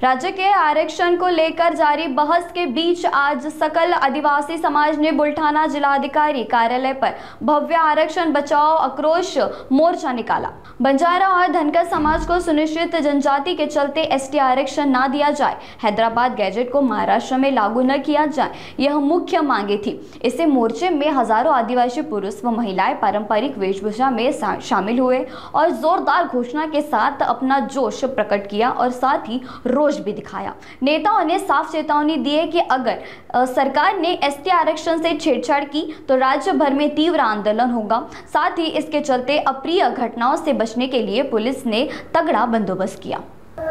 राज्य के आरक्षण को लेकर जारी बहस के बीच आज सकल आदिवासी समाज ने बुल्ढाना जिलाधिकारी कार्यालय पर भव्य आरक्षण बचाओ आक्रोश मोर्चा निकाला। बंजारा और धनगर समाज को सुनिश्चित जनजाति के चलते एसटी आरक्षण न दिया जाए, हैदराबाद गैजेट को महाराष्ट्र में लागू न किया जाए, यह मुख्य मांगे थी। इसे मोर्चे में हजारों आदिवासी पुरुष व महिलाएं पारंपरिक वेशभूषा में शामिल हुए और जोरदार घोषणा के साथ अपना जोश प्रकट किया और साथ ही रोष भी दिखाया। नेताओं ने साफ चेतावनी दी है कि अगर सरकार ने एसटी आरक्षण से छेड़छाड़ की तो राज्य भर में तीव्र आंदोलन होगा। साथ ही इसके चलते अप्रिय घटनाओं से बचने के लिए पुलिस ने तगड़ा बंदोबस्त किया।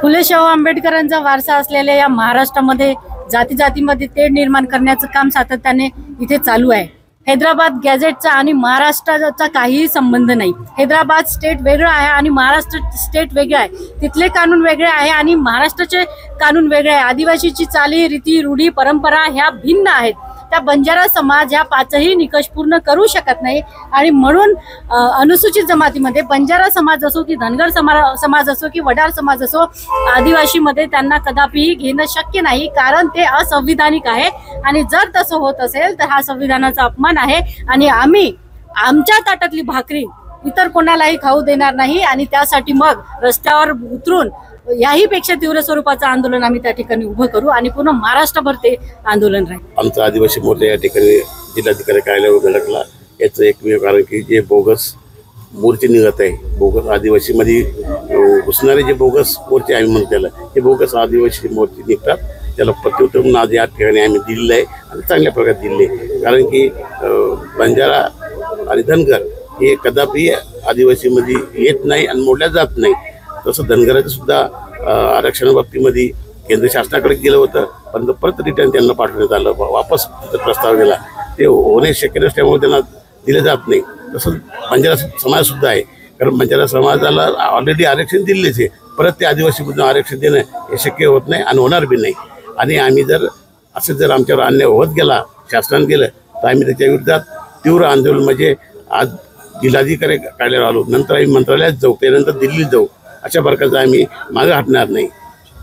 फुले शाहू आंबेडकरांचा वारसा असलेल्या या महाराष्ट्रामध्ये जाती जातीमध्ये तेढ निर्माण करण्याचं काम सातत्याने इथे चालू आहे। हैदराबाद गॅजेटचा आणि महाराष्ट्राचा काहीही संबंध नाही। हैदराबाद स्टेट वेगळं आहे आणि महाराष्ट्र स्टेट वेगळं आहे। तिथले कानून वेगळे आहे आणि महाराष्ट्राचे कानून वेगळे आहे। आदिवासीची चाली रीती रूढी परंपरा ह्या भिन्न आहेत। त्या बंजारा समाज ह्या पाचही निकष पूर्ण करू शकत नाही आणि म्हणून अनुसूचित जमातीमध्ये बंजारा समाज असो की धनगर समाज असो की वडार समाज असो, आदिवासीमध्ये त्यांना कदापिही घेणं शक्य नाही, कारण ते असंविधानिक आहे आणि जर तसं होत असेल तर हा संविधानाचा अपमान आहे आणि आम्ही आमच्या ताटातली भाकरी इतर कोणालाही खाऊ देणार नाही आणि त्यासाठी मग रस्त्यावर उतरून याही पेक्षा तीव्र स्वरूपाचं आंदोलन आम्ही त्या ठिकाणी उभं करू आणि पूर्ण महाराष्ट्रभर ते आंदोलन राहील। आमचा आदिवासी मोर्चा या ठिकाणी जिल्हाधिकारी कार्यालयावर धडकला। याचं एकमेव कारण की जे बोगस मोर्चे निघत आहे, बोगस आदिवासी मध्ये घुसणारे जे बोगस मोर्चे आम्ही म्हणतो त्याला, हे बोगस आदिवासी मोर्चे निघतात, त्याला प्रत्युत्तर म्हणून आज या ठिकाणी आम्ही दिलेलं आहे आणि चांगल्या प्रकारे दिले। कारण की बंजारा आणि धनगर हे कदापि आदिवासीमध्ये येत नाही आणि मोडल्या जात नाही। तसं धनगराचं सुद्धा आरक्षणाबाबतीमध्ये केंद्र शासनाकडे गेलं होतं, पण परत रिटर्न त्यांना पाठवण्यात आलं, वापस प्रस्ताव गेला, ते होणे शक्य नसल्यामुळे त्यांना दिलं जात नाही। तसं बंजारा समाज सुद्धा आहे, कारण बंजारा समाजाला ऑलरेडी आरक्षण दिलेच आहे, परत ते आदिवासीमधून आरक्षण देणं हे शक्य होत नाही आणि होणार बी नाही। आणि आम्ही जर आमच्यावर अन्याय होत गेला, शासनाने गेलं, तर आम्ही त्याच्या विरोधात तीव्र आंदोलन म्हणजे आज जिल्हाधिकारी कार्यालयावर आलो, नंतर आम्ही मंत्रालयात जाऊ, त्यानंतर दिल्लीत जाऊ, अशा प्रकारचं आम्ही मागे हटणार नाही,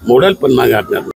मोडल पण मागे हटणार नाही।